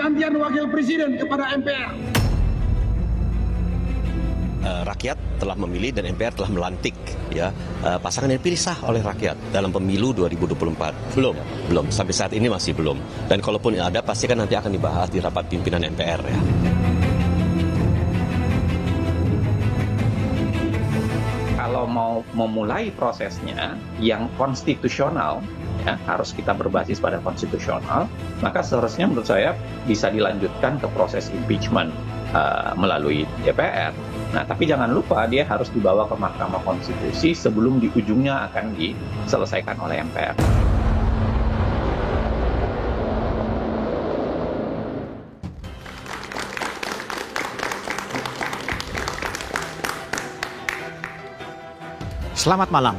pergantian wakil presiden kepada MPR. Rakyat telah memilih dan MPR telah melantik pasangan yang dipilih sah oleh rakyat dalam pemilu 2024. Belum. Sampai saat ini masih belum. Dan kalaupun ada, pasti kan nanti akan dibahas di rapat pimpinan MPR ya. Kalau mau memulai prosesnya yang konstitusional, ya, harus kita berbasis pada konstitusional, maka seharusnya menurut saya bisa dilanjutkan ke proses impeachment melalui DPR. Nah, tapi jangan lupa dia harus dibawa ke Mahkamah Konstitusi sebelum di ujungnya akan diselesaikan oleh MPR. Selamat malam.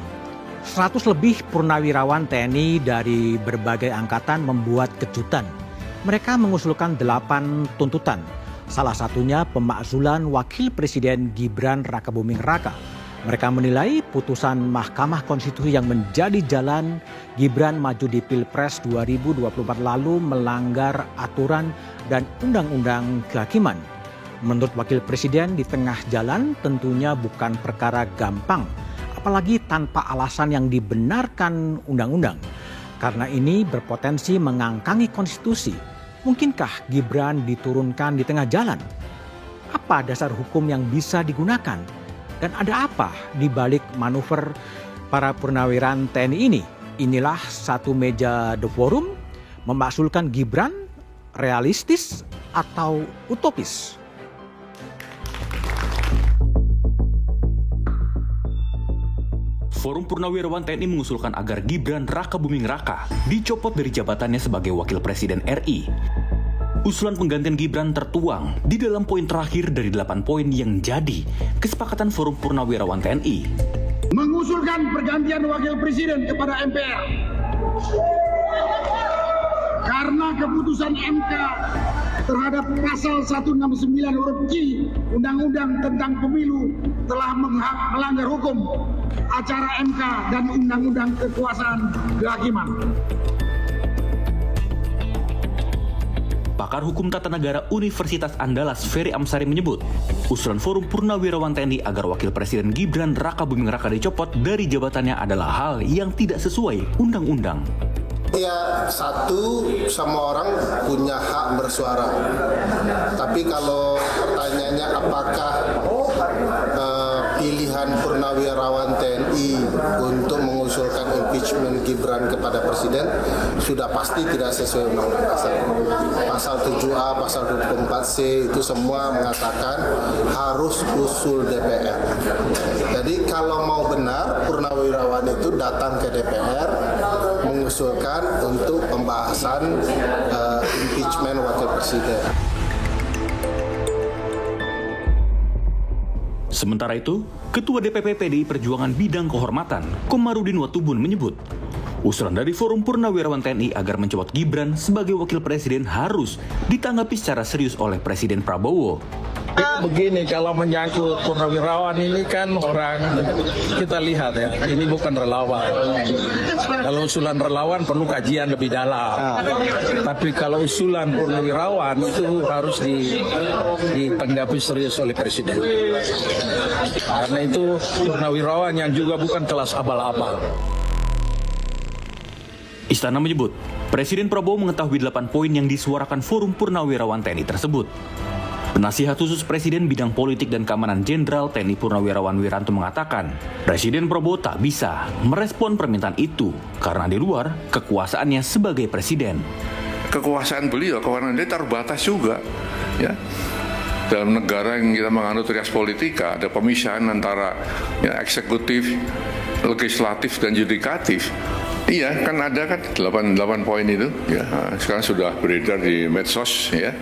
100 lebih purnawirawan TNI dari berbagai angkatan membuat kejutan. Mereka mengusulkan 8 tuntutan. Salah satunya pemakzulan Wakil Presiden Gibran Rakabuming Raka. Mereka menilai putusan Mahkamah Konstitusi yang menjadi jalan Gibran maju di Pilpres 2024 lalu melanggar aturan dan undang-undang kehakiman. Menurut Wakil Presiden, di tengah jalan tentunya bukan perkara gampang, apalagi tanpa alasan yang dibenarkan undang-undang. Karena ini berpotensi mengangkangi konstitusi. Mungkinkah Gibran diturunkan di tengah jalan? Apa dasar hukum yang bisa digunakan? Dan ada apa di balik manuver para purnawirawan TNI ini? Inilah satu meja The Forum, memaksulkan Gibran realistis atau utopis? Forum Purnawirawan TNI mengusulkan agar Gibran Rakabuming Raka dicopot dari jabatannya sebagai Wakil Presiden RI. Usulan penggantian Gibran tertuang di dalam poin terakhir dari 8 poin yang jadi kesepakatan Forum Purnawirawan TNI. Mengusulkan pergantian wakil presiden kepada MPR. Karena keputusan MK terhadap pasal 169 huruf Q Undang-Undang tentang Pemilu telah melanggar hukum acara MK dan Undang-Undang Kekuasaan Kehakiman. Pakar Hukum Tata Negara Universitas Andalas Ferry Amsari menyebut, usulan Forum Purnawirawan TNI agar Wakil Presiden Gibran Rakabuming Raka dicopot dari jabatannya adalah hal yang tidak sesuai undang-undang. Ya, satu, semua orang punya hak bersuara. Tapi kalau pertanyaannya apakah pilihan purnawirawan TNI untuk mengusulkan impeachment Gibran kepada Presiden sudah pasti tidak sesuai undang-undang dasar. Pasal 7A, pasal 24C itu semua mengatakan harus usul DPR. Jadi kalau mau benar, purnawirawan itu datang ke DPR mengusulkan untuk pembahasan impeachment Wakil Presiden. Sementara itu, Ketua DPP PDI Perjuangan Bidang Kehormatan, Komarudin Watubun menyebut, usulan dari Forum Purnawirawan TNI agar mencopot Gibran sebagai Wakil Presiden harus ditanggapi secara serius oleh Presiden Prabowo. Begini, kalau menyangkut purnawirawan ini kan orang kita lihat ya, ini bukan relawan. Kalau usulan relawan perlu kajian lebih dalam. Tapi kalau usulan purnawirawan itu harus ditanggapi serius oleh Presiden. Karena itu purnawirawan yang juga bukan kelas abal-abal. Istana menyebut, Presiden Prabowo mengetahui 8 poin yang disuarakan Forum Purnawirawan TNI tersebut. Penasihat khusus Presiden Bidang Politik dan Keamanan Jenderal TNI Purnawirawan Wiranto mengatakan, Presiden Prabowo tak bisa merespon permintaan itu karena di luar kekuasaannya sebagai presiden. Kekuasaan beliau, kewenangan dia terbatas juga, ya. Dalam negara yang kita menganut rias politika, ada pemisahan antara eksekutif, legislatif, dan yudikatif. Iya, kan ada kan 8 poin itu, ya. Sekarang sudah beredar di medsos, ya.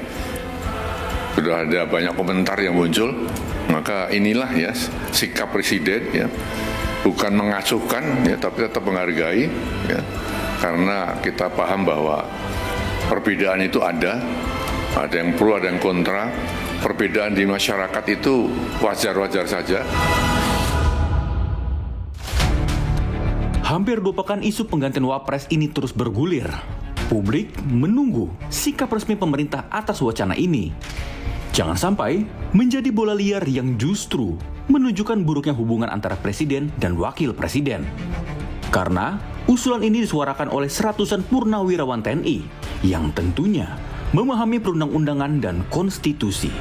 Sudah ada banyak komentar yang muncul, maka inilah ya sikap presiden, ya, bukan mengacuhkan, ya, tapi tetap menghargai, ya, karena kita paham bahwa perbedaan itu ada yang pro, ada yang kontra. Perbedaan di masyarakat itu wajar-wajar saja. Hampir 2 pekan isu penggantian Wapres ini terus bergulir. Publik menunggu sikap resmi pemerintah atas wacana ini. Jangan sampai menjadi bola liar yang justru menunjukkan buruknya hubungan antara presiden dan wakil presiden. Karena usulan ini disuarakan oleh seratusan purnawirawan TNI yang tentunya memahami perundang-undangan dan konstitusi.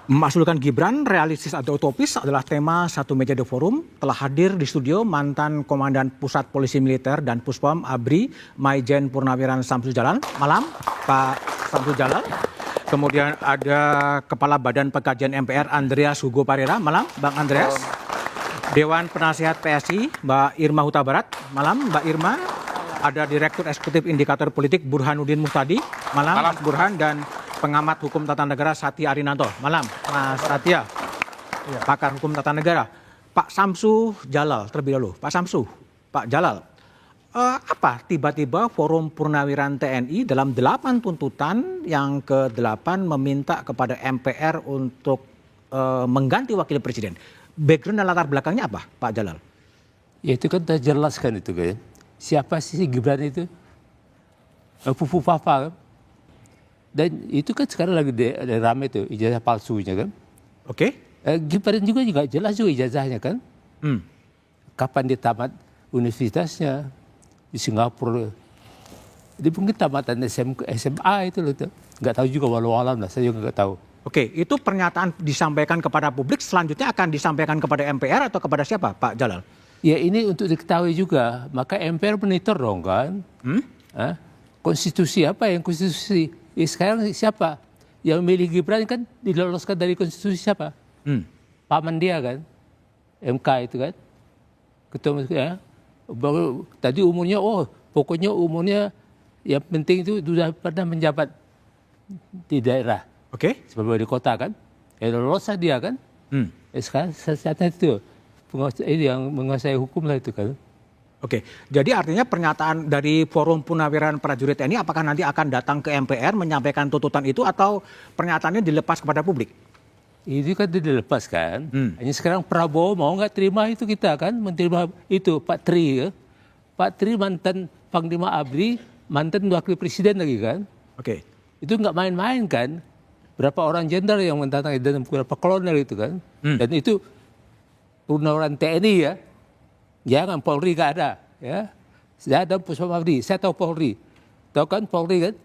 Memakzulkan Gibran, realistis atau utopis adalah tema satu meja The Forum. Telah hadir di studio mantan Komandan Pusat Polisi Militer dan Puspom ABRI, Maijen Purnawiran Samsu Jalal. Malam, Pak Samsu Jalal. Kemudian ada Kepala Badan Pengkajian MPR Andreas Hugo Parera. Malam, Bang Andreas. Dewan Penasihat PSI, Mbak Irma Huta Barat. Malam, Mbak Irma. Ada Direktur Eksekutif Indikator Politik Burhanuddin Muhtadi. Malam, Mas Burhan. Dan pengamat hukum tata negara Satya Arinanto. Malam, Mas Satya, pakar hukum tata negara. Pak Samsu Jalal, terlebih dahulu. Pak Samsu, Pak Jalal, apa tiba-tiba Forum Purnawiran TNI dalam 8 tuntutan yang ke-8 meminta kepada MPR untuk mengganti wakil presiden? Background dan latar belakangnya apa, Pak Jalal? Ya itu kan kita jelaskan itu kan. Siapa sih Gibran itu? Pupu Fafa kan? Dan itu kan sekarang lagi rame tuh ijazah palsunya kan. Oke. Gibran juga jelas juga ijazahnya kan. Kapan dia tamat universitasnya di Singapura. Dia mungkin tamatan SMA itu loh. Nggak tahu juga walau alam lah, saya juga nggak tahu. Oke, itu pernyataan disampaikan kepada publik, selanjutnya akan disampaikan kepada MPR atau kepada siapa, Pak Jalal? Ya ini untuk diketahui juga, maka MPR monitor dong kan. Konstitusi apa yang konstitusi? Sekarang siapa yang milih Gibran kan diloloskan dari konstitusi siapa? Paman dia kan, MK itu kan, ketua ya. Baru tadi umurnya, pokoknya umurnya yang penting itu sudah pernah menjabat di daerah, sebagai di kota kan, loloslah dia kan. Sekarang saat itu yang menguasai hukum lah itu kan. Oke, jadi artinya pernyataan dari Forum Purnawiran Prajurit TNI apakah nanti akan datang ke MPR menyampaikan tuntutan itu atau pernyataannya dilepas kepada publik? Itu kan dilepas kan. Hanya sekarang Prabowo mau nggak terima itu kita kan, menerima itu Pak Tri ya. Pak Tri mantan Panglima ABRI, mantan wakil presiden lagi kan. Oke. Itu nggak main-main kan. Berapa orang jenderal yang mendatangi dan beberapa kolonel itu kan. Dan itu Purnawiran TNI ya. Jangan Polri gak ada, ya. Saya ada Puspom ABRI, saya tahu Polri. Tahu kan Polri kan?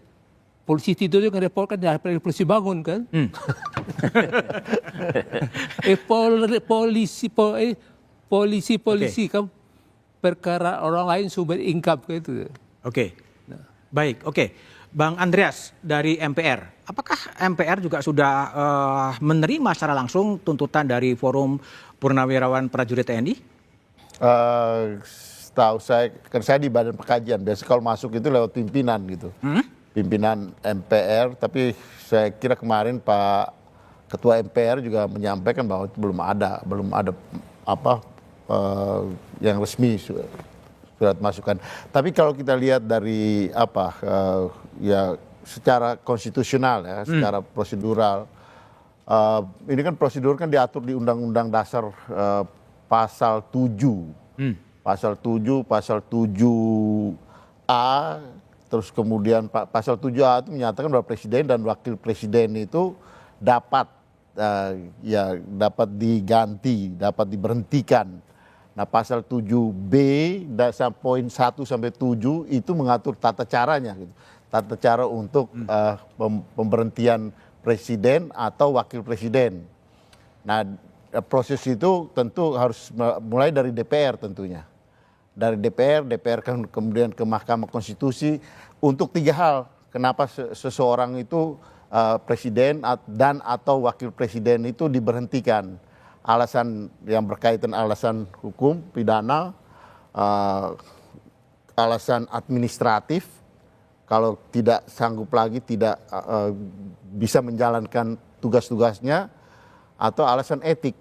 Polisi tidur juga reportkan dari polisi bangun kan? Polisi kan perkara orang lain sumber income gitu. Oke. Baik, oke. Bang Andreas dari MPR, apakah MPR juga sudah menerima secara langsung tuntutan dari Forum Purnawirawan Prajurit TNI? Tahu saya, kan saya di Badan Pengkajian, biasanya kalau masuk itu lewat pimpinan gitu, pimpinan MPR. Tapi saya kira kemarin Pak Ketua MPR juga menyampaikan bahwa itu belum ada apa yang resmi surat masukan. Tapi kalau kita lihat dari ya secara konstitusional ya, secara prosedural, ini kan prosedur kan diatur di Undang-Undang Dasar Pasal 7, Pasal 7A, terus kemudian Pasal 7A itu menyatakan bahwa presiden dan wakil presiden itu dapat dapat diganti, dapat diberhentikan. Nah, Pasal 7B dasar poin 1 sampai 7 itu mengatur tata caranya, gitu. Tata cara untuk pemberhentian presiden atau wakil presiden. Nah, proses itu tentu harus mulai dari DPR tentunya. Dari DPR kan kemudian ke Mahkamah Konstitusi untuk 3 hal. Kenapa seseorang itu presiden dan atau wakil presiden itu diberhentikan. Alasan yang berkaitan alasan hukum, pidana, alasan administratif, kalau tidak sanggup lagi, tidak bisa menjalankan tugas-tugasnya, atau alasan etik.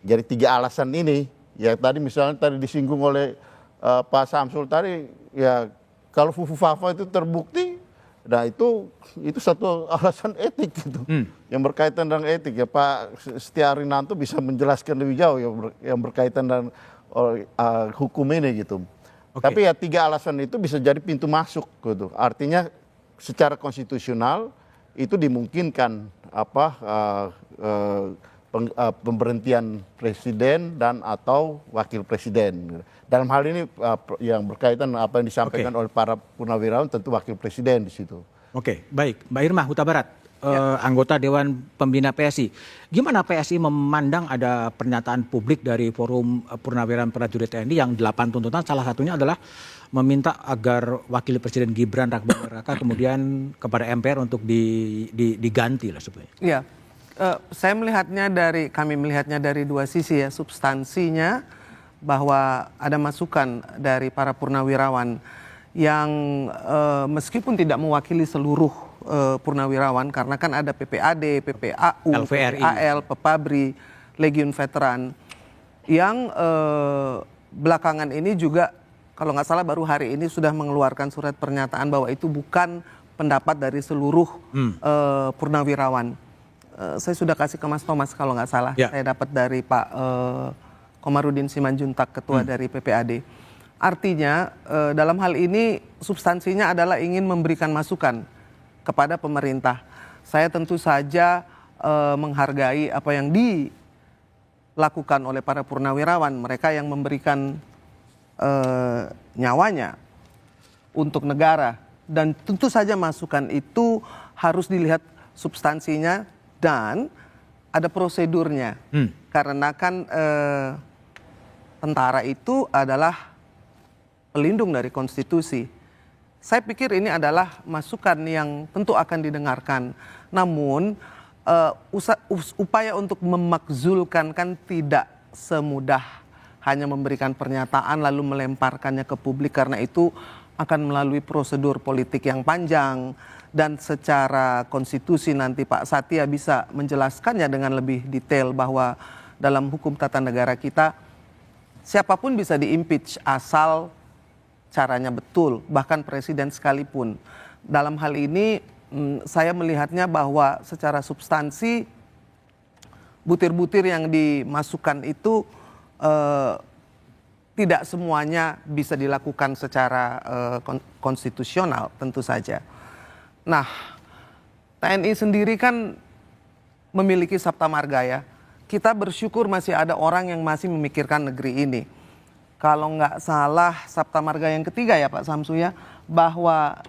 Jadi 3 alasan ini, ya tadi misalnya disinggung oleh Pak Samsul tadi, ya kalau Fufu Fafa itu terbukti Nah itu satu alasan etik gitu, yang berkaitan dengan etik ya. Pak Setia Arinanto bisa menjelaskan lebih jauh yang berkaitan dengan hukum ini gitu. Tapi ya 3 alasan itu bisa jadi pintu masuk gitu. Artinya secara konstitusional itu dimungkinkan pemberhentian presiden dan atau wakil presiden. Dalam hal ini yang berkaitan apa yang disampaikan oleh para purnawirawan tentu wakil presiden di situ. Oke, baik. Mbak Irma Huta Barat, anggota Dewan Pembina PSI. Gimana PSI memandang ada pernyataan publik dari Forum Purnawirawan Prajurit TNI yang 8 tuntutan, salah satunya adalah meminta agar wakil presiden Gibran Rakabuming kemudian kepada MPR untuk diganti lah sebenarnya. Iya. Kami melihatnya dari 2 sisi ya. Substansinya bahwa ada masukan dari para purnawirawan yang meskipun tidak mewakili seluruh purnawirawan, karena kan ada PPAD, PPAU, LVRI, PPAL, Pepabri, Legiun Veteran yang belakangan ini juga kalau nggak salah baru hari ini sudah mengeluarkan surat pernyataan bahwa itu bukan pendapat dari seluruh purnawirawan. Saya sudah kasih ke Mas Thomas kalau nggak salah. Saya dapat dari Pak Komarudin Simanjuntak, ketua dari PPAD. Artinya dalam hal ini substansinya adalah ingin memberikan masukan kepada pemerintah. Saya tentu saja menghargai apa yang dilakukan oleh para purnawirawan, mereka yang memberikan nyawanya untuk negara. Dan tentu saja masukan itu harus dilihat substansinya dan ada prosedurnya. Karena kan tentara itu adalah pelindung dari konstitusi. Saya pikir ini adalah masukan yang tentu akan didengarkan. Namun upaya untuk memakzulkan kan tidak semudah hanya memberikan pernyataan lalu melemparkannya ke publik, karena itu akan melalui prosedur politik yang panjang. Dan secara konstitusi nanti Pak Satya bisa menjelaskannya dengan lebih detail bahwa dalam hukum tata negara kita siapapun bisa di-impeach asal caranya betul, bahkan presiden sekalipun. Dalam hal ini saya melihatnya bahwa secara substansi butir-butir yang dimasukkan itu tidak semuanya bisa dilakukan secara konstitusional tentu saja. Nah, TNI sendiri kan memiliki Sabta Marga ya. Kita bersyukur masih ada orang yang masih memikirkan negeri ini. Kalau nggak salah Sabta Marga yang ketiga ya Pak Samsu ya, bahwa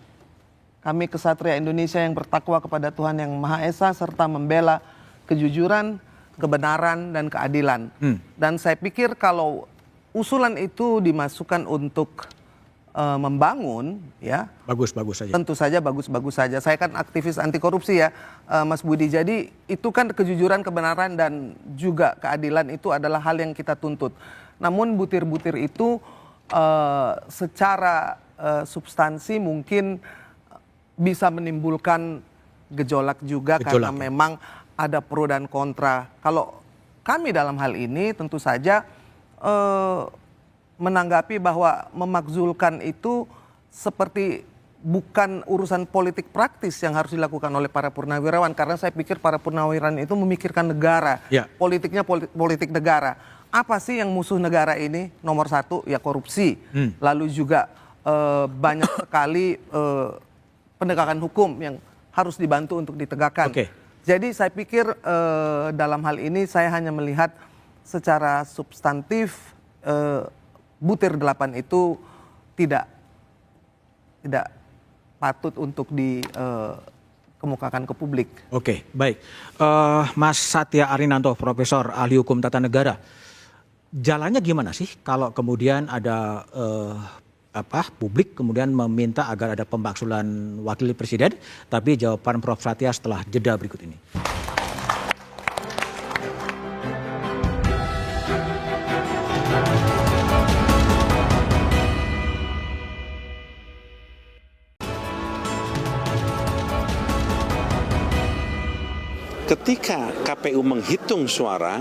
kami kesatria Indonesia yang bertakwa kepada Tuhan Yang Maha Esa serta membela kejujuran, kebenaran, dan keadilan. Dan saya pikir kalau usulan itu dimasukkan untuk membangun ya, bagus saja. Tentu saja bagus saja. Saya kan aktivis anti korupsi ya, Mas Budi. Jadi itu kan kejujuran, kebenaran, dan juga keadilan itu adalah hal yang kita tuntut. Namun butir-butir itu secara substansi mungkin bisa menimbulkan gejolak juga karena memang ada pro dan kontra. Kalau kami dalam hal ini tentu saja menanggapi bahwa memakzulkan itu seperti bukan urusan politik praktis yang harus dilakukan oleh para purnawirawan, karena saya pikir para purnawirawan itu memikirkan negara, politiknya politik negara. Apa sih yang musuh negara ini? Nomor 1 ya korupsi, lalu juga banyak sekali penegakan hukum yang harus dibantu untuk ditegakkan. Jadi saya pikir dalam hal ini saya hanya melihat secara substantif butir 8 itu tidak patut untuk dikemukakan ke publik. Oke, baik. Mas Satya Arinanto, Profesor Ahli Hukum Tata Negara. Jalannya gimana sih kalau kemudian ada publik kemudian meminta agar ada pemakzulan wakil presiden, tapi jawaban Prof Satya setelah jeda berikut ini. Ketika KPU menghitung suara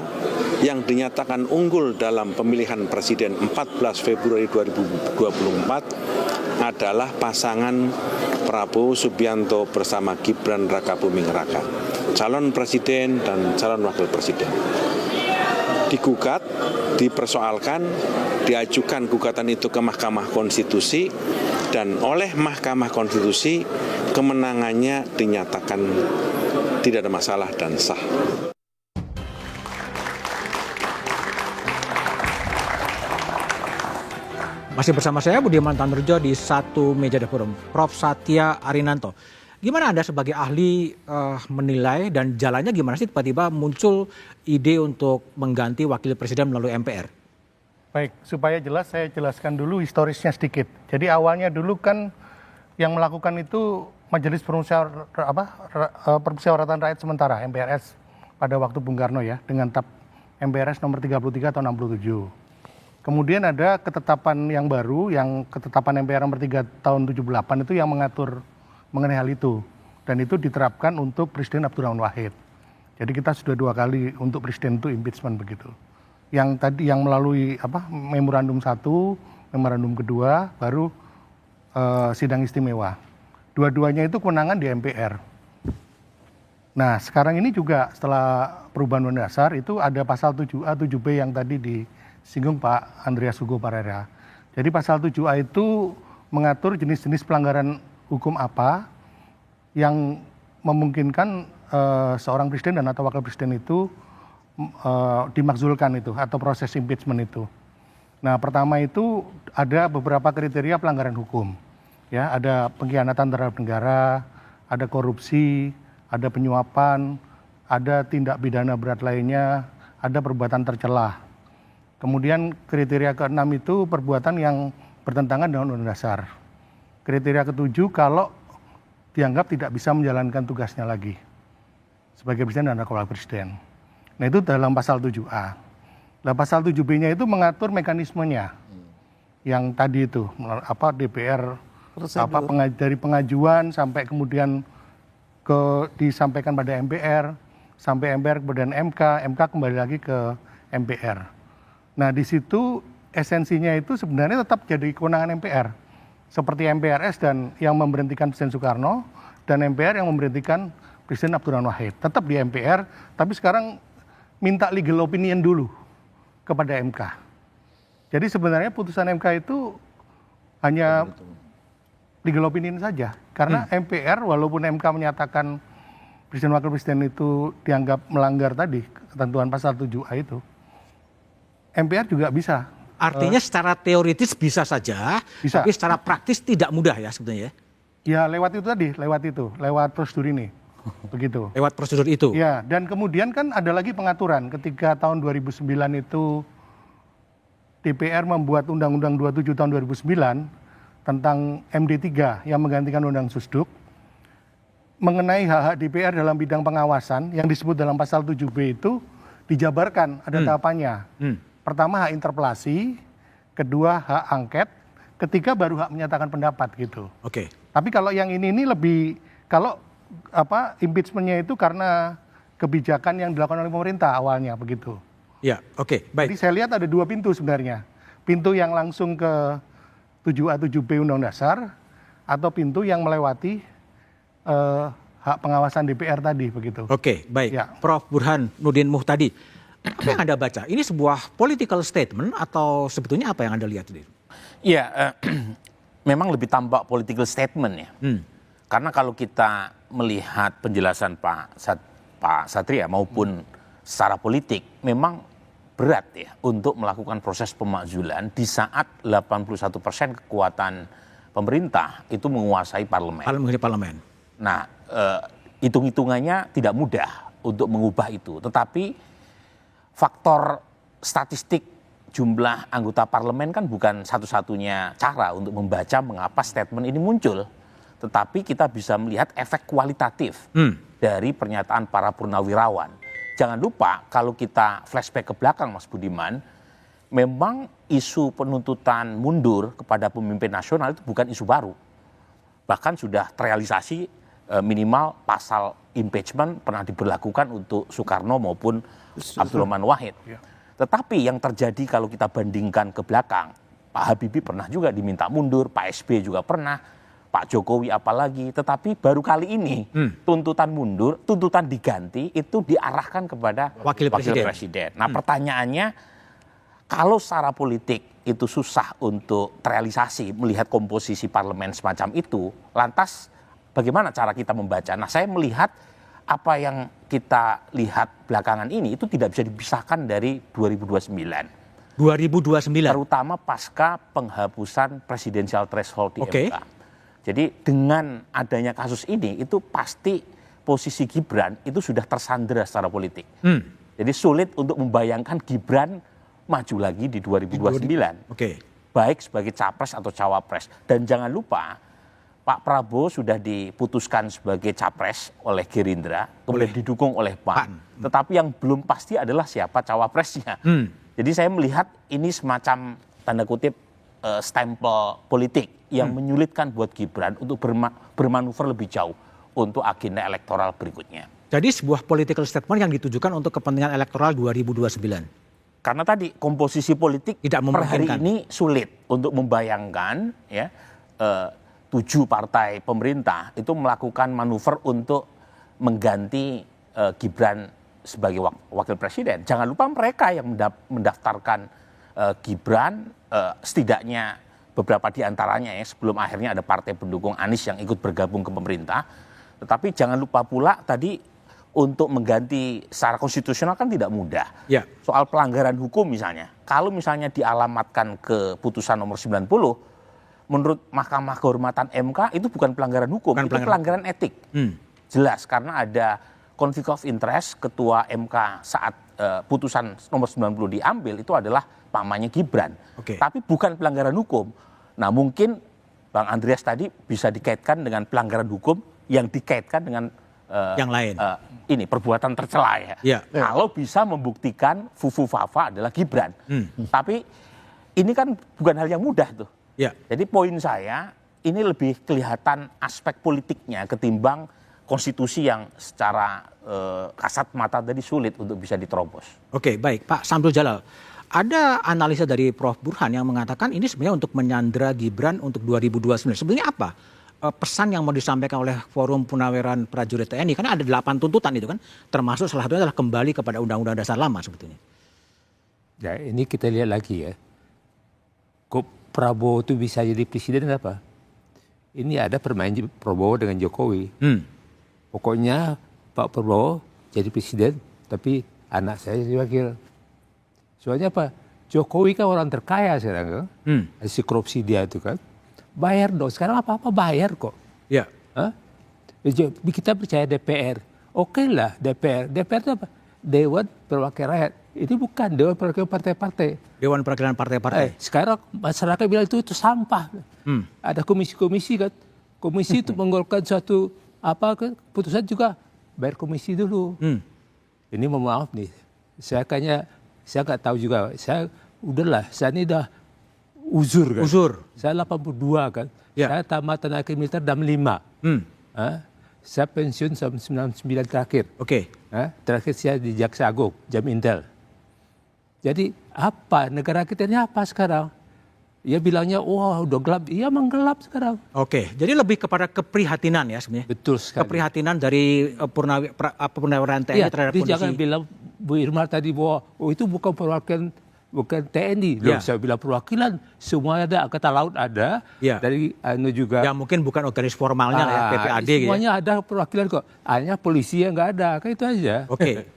yang dinyatakan unggul dalam pemilihan presiden 14 Februari 2024, adalah pasangan Prabowo Subianto bersama Gibran Rakabuming Raka, calon presiden dan calon wakil presiden. Digugat, dipersoalkan, diajukan gugatan itu ke Mahkamah Konstitusi, dan oleh Mahkamah Konstitusi kemenangannya dinyatakan tidak ada masalah dan sah. Masih bersama saya Budiman Tanurjo di Satu Meja The Forum, Prof. Satya Arinanto. Gimana Anda sebagai ahli menilai dan jalannya gimana sih tiba-tiba muncul ide untuk mengganti wakil presiden melalui MPR? Baik, supaya jelas saya jelaskan dulu historisnya sedikit. Jadi awalnya dulu kan yang melakukan itu Majelis Permusyawaratan Rakyat Sementara MPRS pada waktu Bung Karno ya, dengan TAP MPRS nomor 33 tahun 67. Kemudian ada ketetapan yang baru, yang ketetapan MPR nomor 3 tahun 78 itu yang mengatur mengenai hal itu. Dan itu diterapkan untuk Presiden Abdurrahman Wahid. Jadi kita sudah 2 kali untuk Presiden itu impeachment begitu. Yang tadi yang melalui memorandum 1, memorandum kedua, baru sidang istimewa. Dua-duanya itu kewenangan di MPR. Nah sekarang ini juga setelah perubahan undang dasar itu ada pasal 7A, 7B yang tadi disinggung Pak Andreas Hugo Parera. Jadi pasal 7A itu mengatur jenis-jenis pelanggaran hukum apa yang memungkinkan seorang presiden dan atau wakil presiden itu dimakzulkan itu atau proses impeachment itu. Nah pertama itu ada beberapa kriteria pelanggaran hukum. Ya, ada pengkhianatan terhadap negara, ada korupsi, ada penyuapan, ada tindak pidana berat lainnya, ada perbuatan tercelah. Kemudian kriteria ke-6 itu perbuatan yang bertentangan dengan undang dasar. Kriteria ke-7 kalau dianggap tidak bisa menjalankan tugasnya lagi sebagai presiden dan wakil presiden. Nah itu dalam pasal 7A. Nah pasal 7B-nya itu mengatur mekanismenya. Yang tadi itu DPR dari pengajuan sampai kemudian disampaikan pada MPR, sampai MPR kemudian MK kembali lagi ke MPR. Nah di situ esensinya itu sebenarnya tetap jadi kewenangan MPR. Seperti MPRS dan yang memberhentikan Presiden Soekarno dan MPR yang memberhentikan Presiden Abdurrahman Wahid. Tetap di MPR, tapi sekarang minta legal opinion dulu kepada MK. Jadi sebenarnya putusan MK itu hanya legal opinion saja. Karena MPR walaupun MK menyatakan Presiden Wakil Presiden itu dianggap melanggar tadi ketentuan pasal 7A itu, MPR juga bisa. Artinya secara teoritis bisa saja, tapi secara praktis tidak mudah ya sebetulnya. Ya lewat itu tadi, lewat prosedur ini. Begitu. Lewat prosedur itu. Ya, dan kemudian kan ada lagi pengaturan ketika tahun 2009 itu DPR membuat Undang-Undang 27 tahun 2009 tentang MD3 yang menggantikan Undang Susduk mengenai hak-hak DPR dalam bidang pengawasan yang disebut dalam pasal 7B itu dijabarkan, ada tahapannya. Pertama hak interpelasi, kedua hak angket, ketiga baru hak menyatakan pendapat gitu. Oke. Tapi kalau yang ini lebih, kalau impeachment-nya itu karena kebijakan yang dilakukan oleh pemerintah awalnya begitu. Ya, oke, baik. Jadi saya lihat ada 2 pintu sebenarnya. Pintu yang langsung ke 7A 7B Undang Dasar atau pintu yang melewati hak pengawasan DPR tadi begitu. Oke, baik. Ya. Prof. Burhan Nudin Muhtadi, apa yang Anda baca? Ini sebuah political statement atau sebetulnya apa yang Anda lihat? Iya, memang lebih tampak political statement ya. Karena kalau kita melihat penjelasan Pak Satria maupun secara politik, memang berat ya untuk melakukan proses pemakzulan di saat 81% kekuatan pemerintah itu menguasai parlemen. Parlemen. Nah, hitung-hitungannya tidak mudah untuk mengubah itu. Tetapi faktor statistik jumlah anggota parlemen kan bukan satu-satunya cara untuk membaca mengapa statement ini muncul. Tetapi kita bisa melihat efek kualitatif dari pernyataan para purnawirawan. Jangan lupa kalau kita flashback ke belakang Mas Budiman, memang isu penuntutan mundur kepada pemimpin nasional itu bukan isu baru. Bahkan sudah terrealisasi minimal pasal impeachment pernah diberlakukan untuk Soekarno maupun Abdurrahman Wahid. Tetapi yang terjadi kalau kita bandingkan ke belakang, Pak Habibie pernah juga diminta mundur, Pak SBY juga pernah, Pak Jokowi apalagi. Tetapi baru kali ini tuntutan mundur, tuntutan diganti itu diarahkan kepada Wakil presiden. Nah pertanyaannya, kalau secara politik itu susah untuk terrealisasi melihat komposisi parlemen semacam itu, lantas bagaimana cara kita membaca? Nah saya melihat apa yang kita lihat belakangan ini itu tidak bisa dipisahkan dari 2029. 2029? Terutama pasca penghapusan presidensial threshold di MK. Jadi dengan adanya kasus ini itu pasti posisi Gibran itu sudah tersandera secara politik. Jadi sulit untuk membayangkan Gibran maju lagi di 2029. Baik sebagai capres atau cawapres. Dan jangan lupa Pak Prabowo sudah diputuskan sebagai capres oleh Gerindra, kemudian didukung oleh PAN. Tetapi yang belum pasti adalah siapa cawapresnya. Jadi saya melihat ini semacam tanda kutip stempel politik yang menyulitkan buat Gibran untuk bermanuver lebih jauh untuk agenda elektoral berikutnya. Jadi sebuah political statement yang ditujukan untuk kepentingan elektoral 2029. Karena tadi komposisi politik tidak per hari ini sulit untuk membayangkan ya 7 partai pemerintah itu melakukan manuver untuk mengganti Gibran sebagai wakil presiden. Jangan lupa mereka yang mendaftarkan Gibran, setidaknya beberapa di antaranya ya sebelum akhirnya ada partai pendukung Anies yang ikut bergabung ke pemerintah. Tetapi jangan lupa pula tadi untuk mengganti secara konstitusional kan tidak mudah. Soal pelanggaran hukum misalnya, kalau misalnya dialamatkan ke putusan nomor 90, menurut Mahkamah Kehormatan MK itu bukan pelanggaran hukum, itu pelanggaran etik. Jelas, karena ada conflict of interest, ketua MK saat putusan nomor 90 diambil itu adalah pamannya Gibran. Tapi bukan pelanggaran hukum. Nah mungkin Bang Andreas tadi bisa dikaitkan dengan pelanggaran hukum yang dikaitkan dengan yang lain. Ini perbuatan tercela ya. Kalau bisa membuktikan Fufu Fafa adalah Gibran. Tapi ini kan bukan hal yang mudah tuh. Jadi poin saya ini lebih kelihatan aspek politiknya ketimbang konstitusi yang secara kasat mata tadi sulit untuk bisa diterobos. Oke, baik Pak Samsul Jalal. Ada analisa dari Prof. Burhan yang mengatakan ini sebenarnya untuk menyandera Gibran untuk 2029. Sebenarnya apa pesan yang mau disampaikan oleh Forum Purnaweran Prajurit TNI? Karena ada 8 tuntutan itu kan, termasuk salah satunya adalah kembali kepada Undang-Undang Dasar lama sebetulnya. Ya ini kita lihat lagi ya. Kok Prabowo itu bisa jadi presiden apa? Ini ada permainan Prabowo dengan Jokowi. Pokoknya Pak Prabowo jadi presiden, tapi anak saya jadi wakil. Soalnya apa? Jokowi kan orang terkaya sekarang kan? Hasil korupsi dia itu kan. Bayar dong, sekarang apa-apa bayar kok. Kita percaya DPR. Oke lah DPR. DPR itu apa? Dewan Perwakilan Rakyat. Ini bukan Dewan Perwakilan Partai-Partai. Dewan Perwakilan Partai-Partai. Sekarang masyarakat bilang itu sampah. Ada komisi-komisi kan. Komisi itu mengeluarkan suatu keputusan juga bayar komisi dulu. Ini mohon maaf nih. Saya nggak tahu juga. Saya ini udah uzur kan. Saya 82 kan. Saya tamat tenaga militer 65. Saya pensiun 99 terakhir. Terakhir saya di Jaksa Agung, Jam Intel. Jadi apa negara kita ini apa sekarang? Ya bilangnya wah udah gelap, iya emang gelap sekarang. Jadi lebih kepada keprihatinan ya sebenarnya. Betul sekali. Keprihatinan dari Purnaweran TNI terhadap kondisi. Jangan bilang Bu Irma tadi bahwa itu bukan perwakilan, bukan TNI. Saya bilang perwakilan, semua ada, Angkatan Laut ada, dari juga. Ya mungkin bukan organisasi formalnya lah ya, PPAD. Semuanya ada perwakilan kok, hanya polisi yang nggak ada, kan itu aja.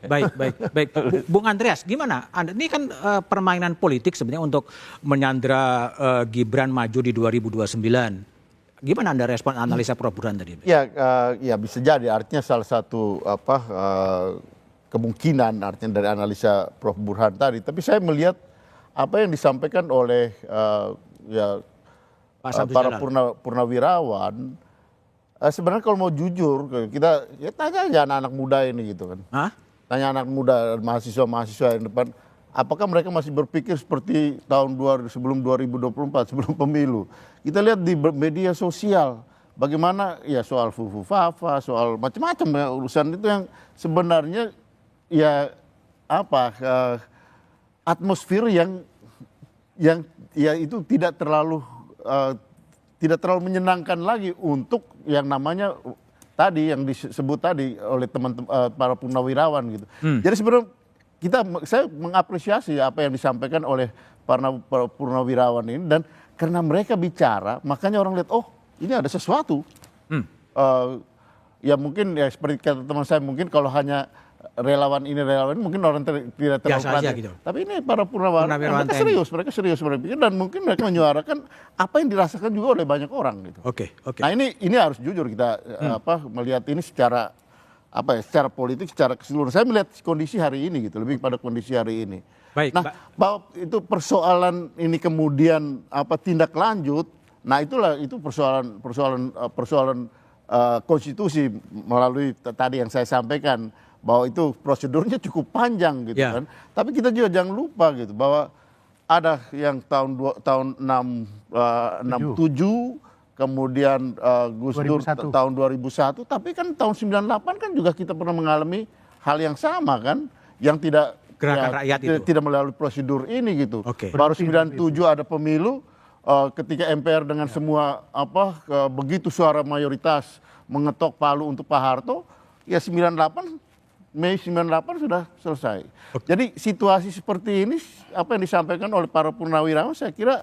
Baik. Bung Andreas, gimana? Ini kan permainan politik sebenarnya untuk menyandera Gibran maju di 2029. Gimana Anda respon analisa Prof. Burhan tadi? Ya bisa jadi, artinya salah satu kemungkinan artinya dari analisa Prof. Burhan tadi. Tapi saya melihat apa yang disampaikan oleh para purnawirawan, sebenarnya kalau mau jujur kita tanya aja anak-anak muda ini gitu kan. Tanya anak muda, mahasiswa yang depan, apakah mereka masih berpikir seperti tahun sebelum 2024, sebelum pemilu. Kita lihat di media sosial bagaimana ya soal Fufu Fafa, soal macam-macam ya urusan itu yang sebenarnya atmosfer yang yang ya itu tidak terlalu menyenangkan lagi untuk yang namanya tadi yang disebut tadi oleh teman-teman para purnawirawan gitu. Jadi sebenarnya saya mengapresiasi apa yang disampaikan oleh para purnawirawan ini, dan karena mereka bicara makanya orang lihat, oh ini ada sesuatu. Ya mungkin ya seperti kata teman saya, mungkin kalau hanya relawan ini mungkin orang tidak terlalu perhatian. Gitu. Tapi ini para purnawirawan mereka serius berpikir, dan mungkin mereka menyuarakan apa yang dirasakan juga oleh banyak orang gitu. Oke. Nah ini harus jujur kita melihat ini secara secara politik, secara keseluruhan. Saya melihat kondisi hari ini gitu, lebih pada kondisi hari ini. Baik, nah, bahwa itu persoalan ini kemudian tindak lanjut, nah itu persoalan konstitusi melalui tadi yang saya sampaikan, bahwa itu prosedurnya cukup panjang gitu kan. Tapi kita juga jangan lupa gitu bahwa ada yang tahun 67, kemudian Gus Dur tahun 2001, tapi kan tahun 98 kan juga kita pernah mengalami hal yang sama kan, yang tidak gerakan rakyat itu tidak melalui prosedur ini gitu. Baru 97 ada pemilu, ketika MPR dengan semua begitu suara mayoritas mengetok palu untuk Pak Harto, ya Mei 98 sudah selesai. Jadi situasi seperti ini, apa yang disampaikan oleh para purnawirawan, saya kira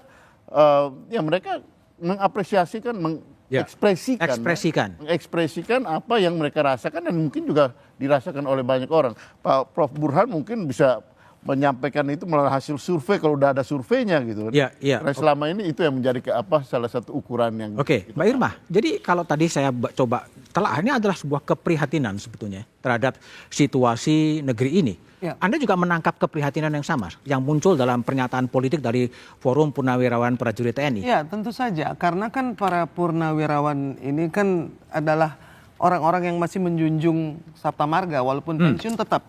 ya mereka mengapresiasikan, mengekspresikan apa yang mereka rasakan, dan mungkin juga dirasakan oleh banyak orang. Pak Prof Burhan mungkin bisa menyampaikan itu melalui hasil survei kalau udah ada surveinya gitu. Karena selama ini itu yang menjadi salah satu ukuran yang. Mbak Irma. Jadi kalau tadi saya coba telah, ini adalah sebuah keprihatinan sebetulnya terhadap situasi negeri ini. Anda juga menangkap keprihatinan yang sama yang muncul dalam pernyataan politik dari Forum Purnawirawan Prajurit TNI? Ya, tentu saja. Karena kan para purnawirawan ini kan adalah orang-orang yang masih menjunjung Sabta Marga, walaupun pensiun tetap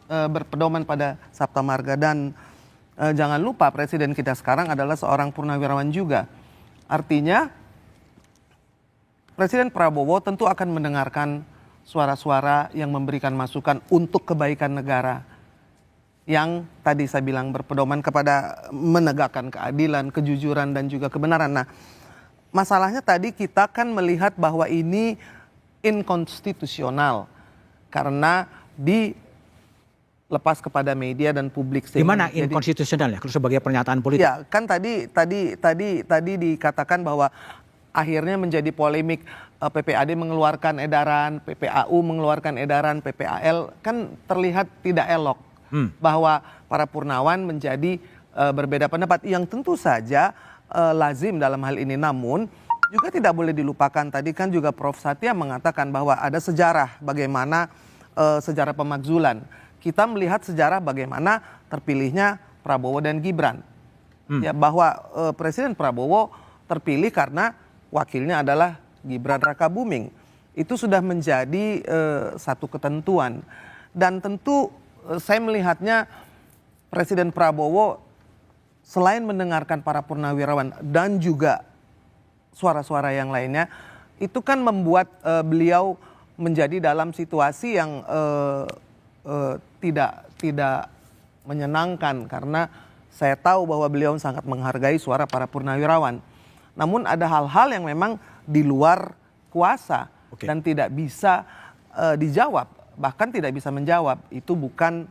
berpedoman pada Sabta Marga. Dan jangan lupa presiden kita sekarang adalah seorang purnawirawan juga. Artinya Presiden Prabowo tentu akan mendengarkan suara-suara yang memberikan masukan untuk kebaikan negara, yang tadi saya bilang berpedoman kepada menegakkan keadilan, kejujuran, dan juga kebenaran. Nah, masalahnya tadi kita kan melihat bahwa ini inkonstitusional karena dilepas kepada media dan publik. Gimana inkonstitusional ya kalau sebagai pernyataan politik? Ya, kan tadi dikatakan bahwa akhirnya menjadi polemik, PPAD mengeluarkan edaran, PPAU mengeluarkan edaran, PPAL kan terlihat tidak elok. Bahwa para purnawan menjadi berbeda pendapat, yang tentu saja lazim dalam hal ini. Namun juga tidak boleh dilupakan, tadi kan juga Prof Satya mengatakan bahwa ada sejarah bagaimana sejarah pemakzulan. Kita melihat sejarah bagaimana terpilihnya Prabowo dan Gibran. Ya, bahwa Presiden Prabowo terpilih karena wakilnya adalah Gibran Rakabuming. Itu sudah menjadi satu ketentuan. Dan tentu saya melihatnya Presiden Prabowo selain mendengarkan para purnawirawan dan juga suara-suara yang lainnya, itu kan membuat beliau menjadi dalam situasi yang tidak menyenangkan, karena saya tahu bahwa beliau sangat menghargai suara para purnawirawan. Namun ada hal-hal yang memang di luar kuasa dan tidak bisa dijawab. Bahkan tidak bisa menjawab, itu bukan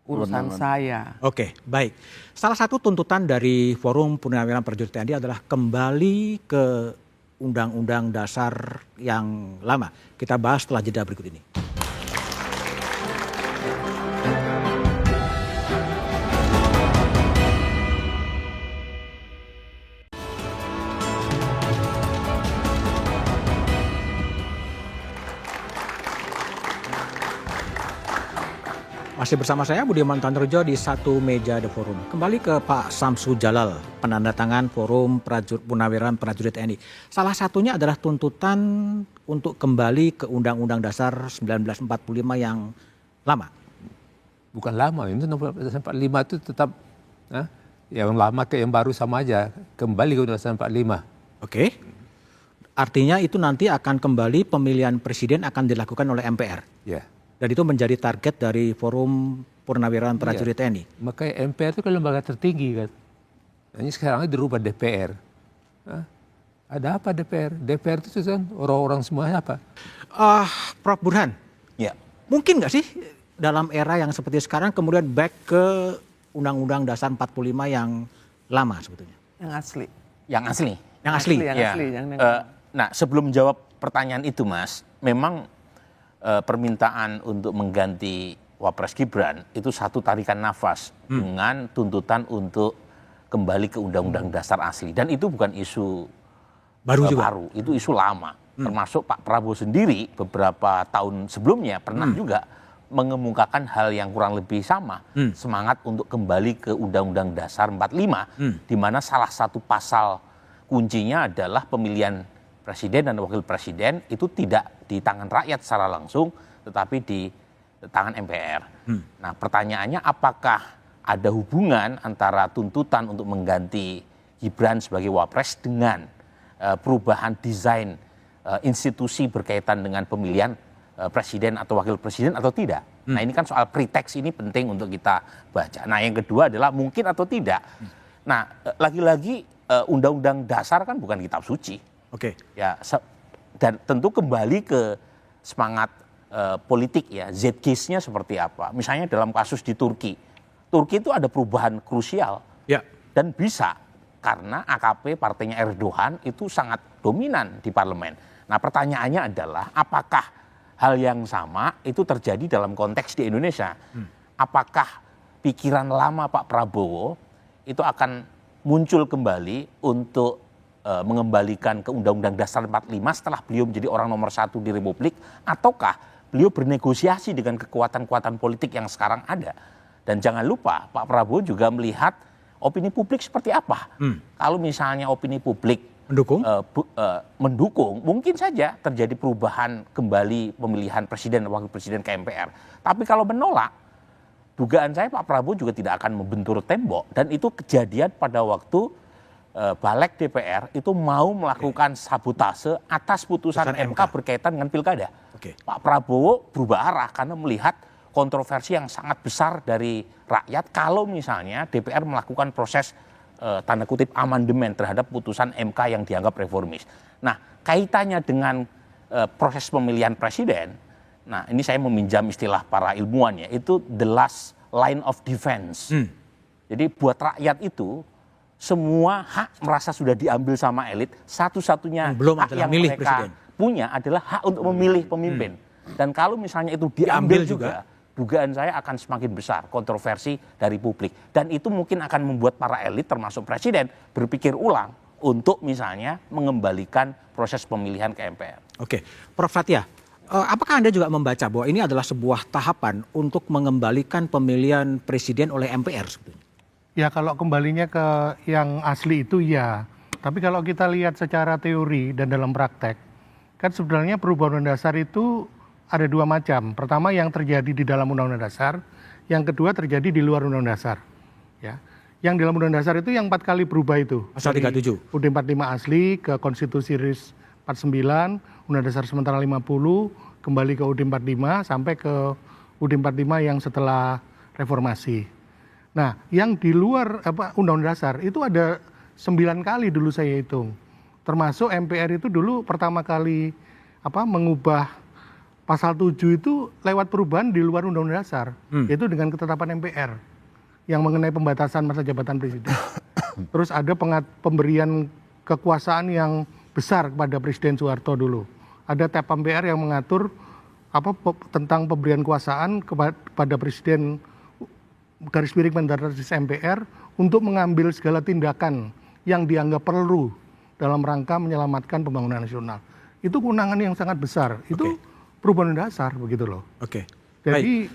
urusan saya. Baik. Salah satu tuntutan dari Forum Purnawirawan Prajurit TNI adalah kembali ke Undang-Undang Dasar yang lama. Kita bahas setelah jeda berikut ini. Masih bersama saya Budiman Tanrejo di satu meja The Forum. Kembali ke Pak Samsu Jalal, penandatangan Forum Purnawirawan Prajurit TNI. Salah satunya adalah tuntutan untuk kembali ke Undang-Undang Dasar 1945 yang lama. Bukan lama, itu 1945 itu tetap yang lama ke yang baru sama aja, kembali ke Undang-Undang 1945. Artinya itu nanti akan kembali pemilihan presiden akan dilakukan oleh MPR. Dan itu menjadi target dari Forum purnawirawan prajurit TNI. Makanya MPR itu kan lembaga tertinggi kan. Ini sekarang dirubah DPR. Hah? Ada apa DPR? DPR itu kan orang-orang semuanya apa? Prof Burhan, Ya. mungkin nggak sih dalam era yang seperti sekarang kemudian back ke Undang-Undang Dasar 45 yang lama sebetulnya? Yang asli. Yang asli. Yang asli. Yang Ya. asli. Nah, sebelum jawab pertanyaan itu, Mas, memang permintaan untuk mengganti Wapres Gibran itu satu tarikan nafas dengan tuntutan untuk kembali ke Undang-Undang Dasar asli. Dan itu bukan isu Baru juga? baru, itu isu lama. Termasuk Pak Prabowo sendiri beberapa tahun sebelumnya pernah juga mengemukakan hal yang kurang lebih sama. Semangat untuk kembali ke Undang-Undang Dasar 45, di mana salah satu pasal kuncinya adalah pemilihan presiden dan wakil presiden itu tidak di tangan rakyat secara langsung, tetapi di tangan MPR. Nah, pertanyaannya apakah ada hubungan antara tuntutan untuk mengganti Gibran sebagai Wapres dengan perubahan desain institusi berkaitan dengan pemilihan presiden atau wakil presiden atau tidak. Nah, ini kan soal preteks ini penting untuk kita baca. Nah, yang kedua adalah mungkin atau tidak. Nah, lagi-lagi Undang-Undang Dasar kan bukan kitab suci. Oke. Ya, dan tentu kembali ke semangat politik ya, Z-case-nya seperti apa. Misalnya dalam kasus di Turki. Turki itu ada perubahan krusial. Ya. Dan bisa karena AKP partainya Erdogan itu sangat dominan di parlemen. Nah, pertanyaannya adalah apakah hal yang sama itu terjadi dalam konteks di Indonesia? Apakah pikiran lama Pak Prabowo itu akan muncul kembali untuk mengembalikan ke Undang-Undang Dasar 45 setelah beliau menjadi orang nomor 1 di Republik, ataukah beliau bernegosiasi dengan kekuatan-kekuatan politik yang sekarang ada? Dan jangan lupa Pak Prabowo juga melihat opini publik seperti apa. Kalau misalnya opini publik mendukung, mungkin saja terjadi perubahan kembali pemilihan presiden dan wakil presiden ke MPR. Tapi kalau menolak, dugaan saya Pak Prabowo juga tidak akan membentur tembok. Dan itu kejadian pada waktu Balik DPR itu mau melakukan sabotase atas putusan MK berkaitan dengan pilkada. Pak Prabowo berubah arah karena melihat kontroversi yang sangat besar dari rakyat kalau misalnya DPR melakukan proses tanda kutip amandemen terhadap putusan MK yang dianggap reformis. Nah, kaitannya dengan proses pemilihan presiden, nah ini saya meminjam istilah para ilmuwan ya, itu the last line of defense. Jadi buat rakyat itu semua hak merasa sudah diambil sama elit, satu-satunya hak yang mereka presiden punya adalah hak untuk memilih pemimpin. Dan kalau misalnya itu diambil juga, dugaan saya akan semakin besar kontroversi dari publik. Dan itu mungkin akan membuat para elit termasuk presiden berpikir ulang untuk misalnya mengembalikan proses pemilihan ke MPR. Oke, Prof. Fathia, apakah Anda juga membaca bahwa ini adalah sebuah tahapan untuk mengembalikan pemilihan presiden oleh MPR sebetulnya? Ya, kalau kembalinya ke yang asli itu ya. Tapi kalau kita lihat secara teori dan dalam praktek, kan sebenarnya perubahan undang dasar itu ada dua macam. Pertama yang terjadi di dalam undang-undang dasar, yang kedua terjadi di luar undang-undang dasar. Ya. Yang di dalam undang-undang dasar itu yang 4 kali berubah itu. Pasal 37. UUD 45 asli ke Konstitusi RIS 49, Undang Dasar sementara 50, kembali ke UUD 45 sampai ke UUD 45 yang setelah reformasi. Nah, yang di luar Undang-Undang Dasar itu ada 9 kali dulu saya hitung. Termasuk MPR itu dulu pertama kali mengubah pasal 7 itu lewat perubahan di luar Undang-Undang Dasar, yaitu dengan ketetapan MPR yang mengenai pembatasan masa jabatan presiden. Terus ada pemberian kekuasaan yang besar kepada Presiden Soeharto dulu. Ada TAP MPR yang mengatur tentang pemberian kekuasaan kepada Presiden garis miring Mendaris MPR untuk mengambil segala tindakan yang dianggap perlu dalam rangka menyelamatkan pembangunan nasional. Itu kewenangan yang sangat besar. Itu perubahan dasar begitu loh. Jadi,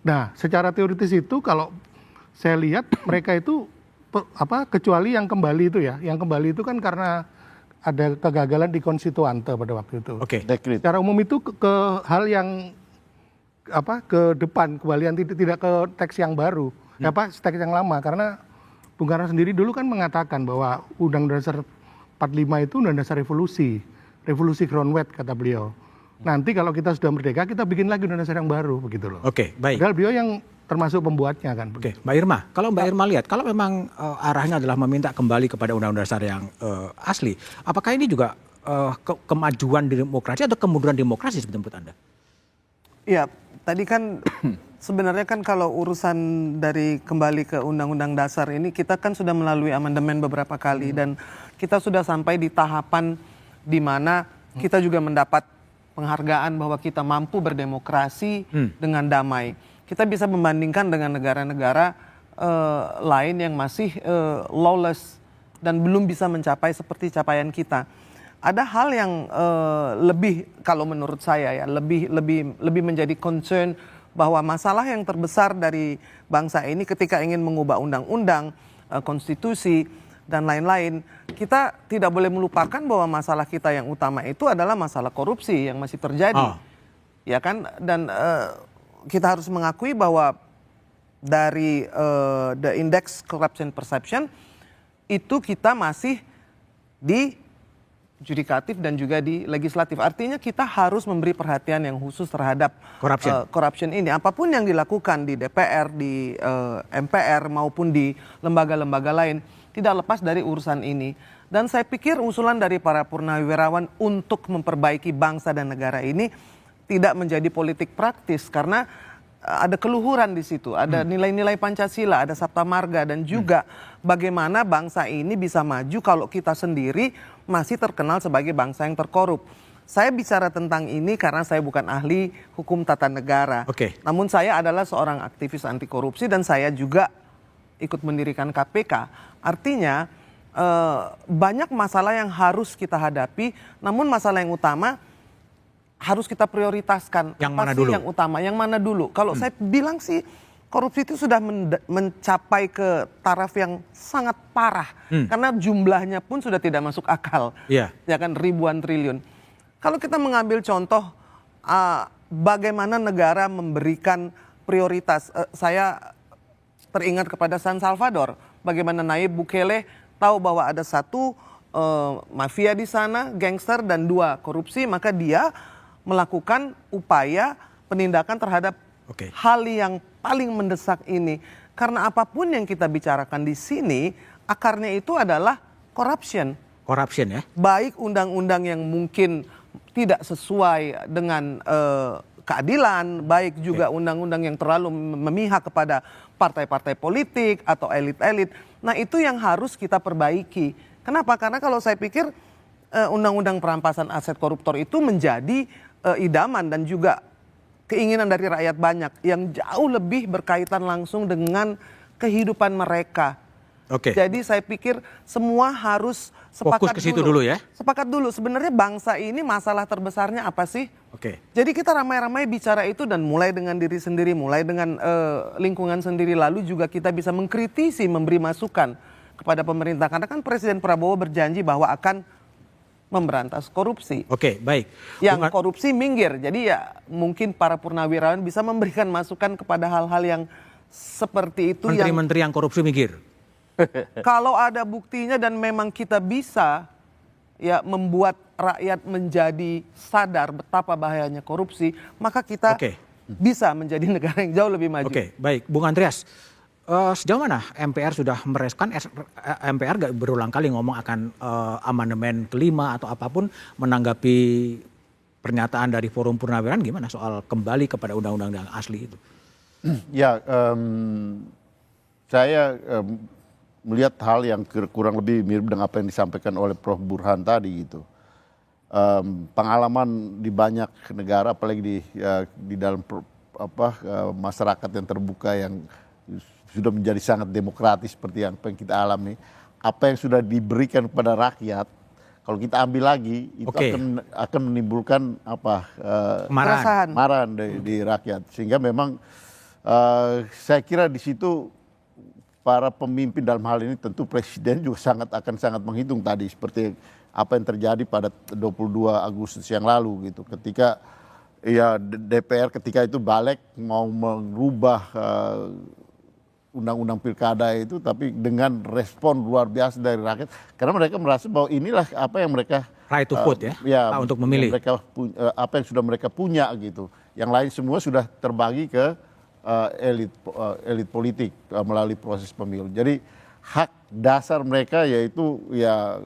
nah secara teoritis itu kalau saya lihat mereka itu kecuali yang kembali itu ya, yang kembali itu kan karena ada kegagalan di konstituante pada waktu itu. Secara umum itu ke hal yang ke depan, kembalian tidak ke teks yang baru, teks yang lama, karena Bung Karno sendiri dulu kan mengatakan bahwa Undang-Undang Dasar 45 itu Undang Dasar revolusi groundwork kata beliau. Nanti kalau kita sudah merdeka kita bikin lagi Undang Dasar yang baru begitu loh. Baik. Padahal beliau yang termasuk pembuatnya kan. Oke, Mbak Irma, kalau Mbak Irma lihat, kalau memang arahnya adalah meminta kembali kepada Undang-Undang Dasar yang asli, apakah ini juga kemajuan demokrasi atau kemunduran demokrasi menurut Anda? Iya, tadi kan sebenarnya kan kalau urusan dari kembali ke Undang-Undang Dasar ini kita kan sudah melalui amandemen beberapa kali dan kita sudah sampai di tahapan di mana kita juga mendapat penghargaan bahwa kita mampu berdemokrasi dengan damai. Kita bisa membandingkan dengan negara-negara lain yang masih lawless dan belum bisa mencapai seperti capaian kita. Ada hal yang lebih, kalau menurut saya ya, lebih menjadi concern bahwa masalah yang terbesar dari bangsa ini ketika ingin mengubah undang-undang, konstitusi dan lain-lain, kita tidak boleh melupakan bahwa masalah kita yang utama itu adalah masalah korupsi yang masih terjadi, ya kan? Dan kita harus mengakui bahwa dari the index corruption perception itu kita masih di judikatif dan juga di legislatif. Artinya kita harus memberi perhatian yang khusus terhadap corruption ini. Apapun yang dilakukan di DPR, di MPR maupun di lembaga-lembaga lain tidak lepas dari urusan ini. Dan saya pikir usulan dari para purnawirawan untuk memperbaiki bangsa dan negara ini tidak menjadi politik praktis karena ada keluhuran di situ, ada nilai-nilai Pancasila, ada Sabta Marga dan juga bagaimana bangsa ini bisa maju kalau kita sendiri masih terkenal sebagai bangsa yang terkorup. Saya bicara tentang ini karena saya bukan ahli hukum tata negara. Namun saya adalah seorang aktivis anti korupsi dan saya juga ikut mendirikan KPK. Artinya banyak masalah yang harus kita hadapi, namun masalah yang utama harus kita prioritaskan. Yang mana dulu? Yang utama, yang mana dulu? Kalau saya bilang sih korupsi itu sudah mencapai ke taraf yang sangat parah. Karena jumlahnya pun sudah tidak masuk akal. Ya kan, ribuan triliun. Kalau kita mengambil contoh bagaimana negara memberikan prioritas. Saya teringat kepada San Salvador. Bagaimana Nayib Bukele tahu bahwa ada satu mafia di sana, gangster dan 2 korupsi, maka dia melakukan upaya penindakan terhadap hal yang paling mendesak ini. Karena apapun yang kita bicarakan di sini, akarnya itu adalah corruption. Corruption ya? Baik undang-undang yang mungkin tidak sesuai dengan keadilan, baik juga undang-undang yang terlalu memihak kepada partai-partai politik atau elit-elit. Nah itu yang harus kita perbaiki. Kenapa? Karena kalau saya pikir undang-undang perampasan aset koruptor itu menjadi idaman dan juga keinginan dari rakyat banyak yang jauh lebih berkaitan langsung dengan kehidupan mereka. Jadi saya pikir semua harus sepakat fokus ke situ dulu ya. Sepakat dulu. Sebenarnya bangsa ini masalah terbesarnya apa sih? Jadi kita ramai-ramai bicara itu dan mulai dengan diri sendiri, mulai dengan lingkungan sendiri, lalu juga kita bisa mengkritisi, memberi masukan kepada pemerintah. Karena kan Presiden Prabowo berjanji bahwa akan memberantas korupsi. Baik. Yang korupsi minggir. Jadi ya mungkin para purnawirawan bisa memberikan masukan kepada hal-hal yang seperti itu. Menteri-menteri yang korupsi minggir. Kalau ada buktinya dan memang kita bisa ya membuat rakyat menjadi sadar betapa bahayanya korupsi, maka kita bisa menjadi negara yang jauh lebih maju. Baik. Bung Andreas, sejauh mana MPR sudah merespon? MPR gak berulang kali ngomong akan amandemen kelima atau apapun menanggapi pernyataan dari Forum Purnawirawan, gimana soal kembali kepada undang-undang yang asli itu? Ya, saya melihat hal yang kurang lebih mirip dengan apa yang disampaikan oleh Prof. Burhan tadi gitu. Pengalaman di banyak negara, apalagi di dalam masyarakat yang terbuka yang sudah menjadi sangat demokratis seperti yang kita alami, apa yang sudah diberikan kepada rakyat, kalau kita ambil lagi itu akan menimbulkan kemarahan di rakyat, sehingga memang saya kira di situ para pemimpin dalam hal ini tentu presiden juga akan sangat menghitung tadi seperti apa yang terjadi pada 22 Agustus yang lalu gitu, ketika ya DPR ketika itu balik mau merubah undang-undang pilkada itu, tapi dengan respon luar biasa dari rakyat karena mereka merasa bahwa inilah apa yang mereka right to vote untuk memilih apa yang sudah mereka punya gitu, yang lain semua sudah terbagi ke elit politik melalui proses pemilu. Jadi hak dasar mereka yaitu ya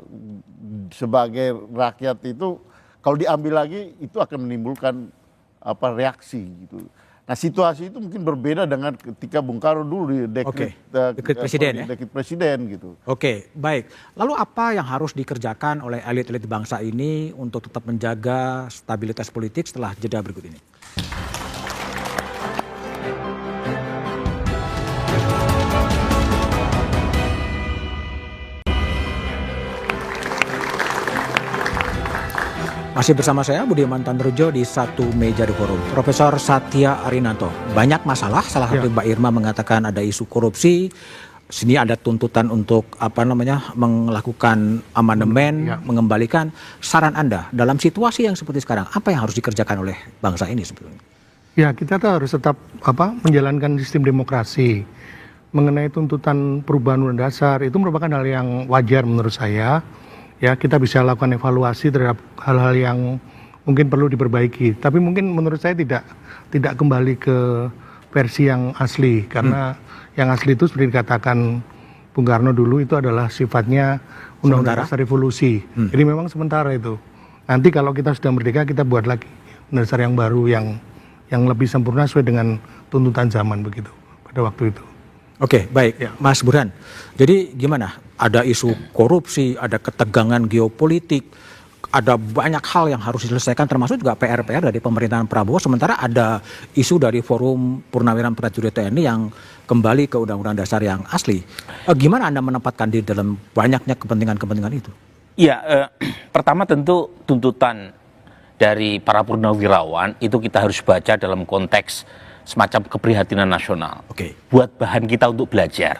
sebagai rakyat itu kalau diambil lagi itu akan menimbulkan reaksi gitu. Nah situasi itu mungkin berbeda dengan ketika Bung Karno dulu di dekret presiden, dekret presiden gitu. Oke, baik. Lalu apa yang harus dikerjakan oleh elit-elit bangsa ini untuk tetap menjaga stabilitas politik setelah jeda berikut ini? Masih bersama saya Budiman Tandrojo di Satu Meja di Forum. Profesor Satya Arinanto, banyak masalah. Salah satu Mbak Irma mengatakan ada isu korupsi. Sini ada tuntutan untuk melakukan amandemen, mengembalikan. Saran Anda dalam situasi yang seperti sekarang, apa yang harus dikerjakan oleh bangsa ini sebetulnya? Ya, kita tuh harus tetap menjalankan sistem demokrasi. Mengenai tuntutan perubahan undang dasar itu merupakan hal yang wajar menurut saya. Ya, kita bisa lakukan evaluasi terhadap hal-hal yang mungkin perlu diperbaiki. Tapi mungkin menurut saya tidak kembali ke versi yang asli. Karena yang asli itu seperti dikatakan Bung Karno dulu itu adalah sifatnya undang-undang dasar revolusi. Jadi memang sementara itu. Nanti kalau kita sudah merdeka kita buat lagi undang dasar yang baru yang lebih sempurna sesuai dengan tuntutan zaman begitu pada waktu itu. Oke, baik. Ya. Mas Burhan, jadi gimana? Ada isu korupsi, ada ketegangan geopolitik, ada banyak hal yang harus diselesaikan termasuk juga PR-PR dari pemerintahan Prabowo. Sementara ada isu dari Forum Purnawirawan Prajurit TNI yang kembali ke Undang-Undang Dasar yang asli. Gimana Anda menempatkan diri dalam banyaknya kepentingan-kepentingan itu? Iya, pertama tentu tuntutan dari para purnawirawan itu kita harus baca dalam konteks semacam keprihatinan nasional. Buat bahan kita untuk belajar.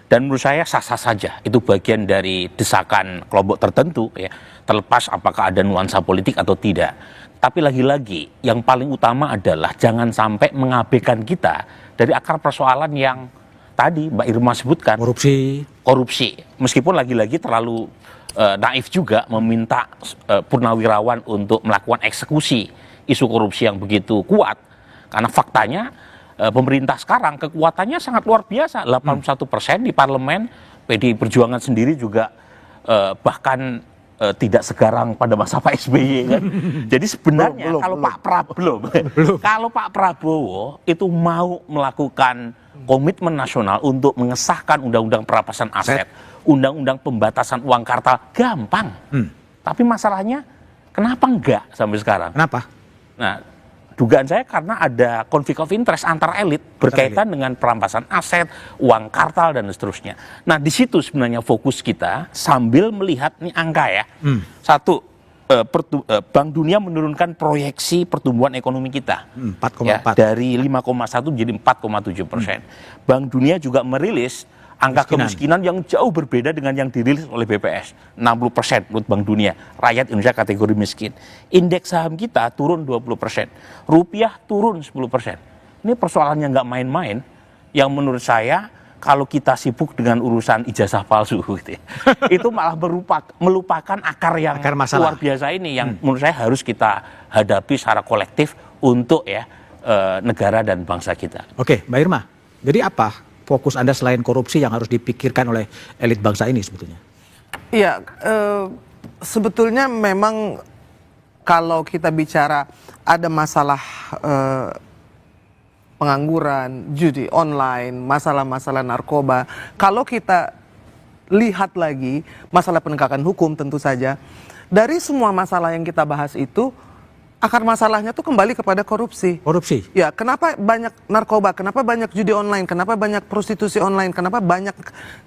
Dan menurut saya sah-sah saja. Itu bagian dari desakan kelompok tertentu, ya, terlepas apakah ada nuansa politik atau tidak. Tapi lagi-lagi yang paling utama adalah jangan sampai mengabaikan kita dari akar persoalan yang tadi Mbak Irma sebutkan. Korupsi. Meskipun lagi-lagi terlalu naif juga meminta purnawirawan untuk melakukan eksekusi isu korupsi yang begitu kuat. Karena faktanya pemerintah sekarang kekuatannya sangat luar biasa, 81% di parlemen. PDI Perjuangan sendiri juga bahkan tidak segarang pada masa Pak SBY kan. Jadi sebenarnya kalau Pak Prabowo itu mau melakukan komitmen nasional untuk mengesahkan undang-undang perampasan aset, undang-undang pembatasan uang kartal, gampang. Tapi masalahnya kenapa enggak sampai sekarang? Kenapa? Nah, dugaan saya karena ada konflik of interest antar elit berkaitan dengan perampasan aset, uang kartal, dan seterusnya. Nah, di situ sebenarnya fokus kita sambil melihat nih angka ya. Satu, Bank Dunia menurunkan proyeksi pertumbuhan ekonomi kita 4,4 ya, dari 5,1 menjadi 4,7%. Bank Dunia juga merilis angka kemiskinan yang jauh berbeda dengan yang dirilis oleh BPS. 60% menurut Bank Dunia. Rakyat Indonesia kategori miskin. Indeks saham kita turun 20%. Rupiah turun 10%. Ini persoalannya nggak main-main. Yang menurut saya, kalau kita sibuk dengan urusan ijazah palsu, gitu ya, itu malah melupakan akar yang luar biasa ini. Yang menurut saya harus kita hadapi secara kolektif untuk negara dan bangsa kita. Oke, Mbak Irma. Jadi apa fokus Anda selain korupsi yang harus dipikirkan oleh elit bangsa ini sebetulnya? Iya, sebetulnya memang kalau kita bicara ada masalah pengangguran, judi online, masalah-masalah narkoba, kalau kita lihat lagi masalah penegakan hukum tentu saja, dari semua masalah yang kita bahas itu, akar masalahnya tuh kembali kepada korupsi. Korupsi? Ya, kenapa banyak narkoba, kenapa banyak judi online, kenapa banyak prostitusi online, kenapa banyak